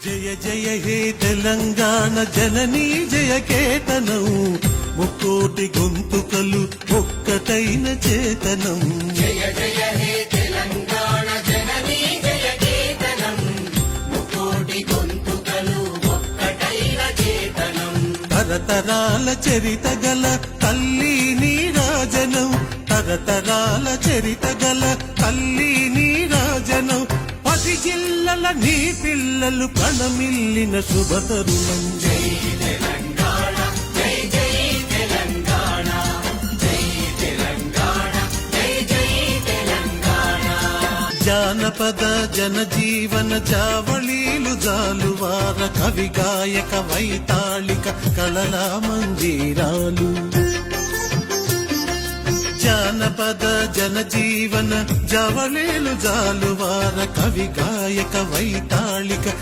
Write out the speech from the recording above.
జయ జయ హే తెలంగాణ జననీ జయ కేతనం ముక్కోటి గొంతుకలు ఒక్కటైన చేతనం. జయ జయ హే తెలంగాణ జననీ జయ కేతనం ముక్కోటి గొంతుకలు ఒక్కటైన చేతనం. తరతరాల చరిత గల తల్లి నీరాజనం, తరతరాల చరిత గల తల్లి నీరాజనం. 10 జిల్లల నీ పిల్లలు కణమిల్లిన శుభతరుణం. జై తెలంగాణ జై జై తెలంగాణ జై తెలంగాణ జై జై తెలంగాణ. జానపద జనజీవన జావళీలు జాలువార కవి గాయక వైతాళిక కళల మంజీరాలు. జానపద జనజీవన జావళీలు జాలువార కవి గాయక వైతాళిక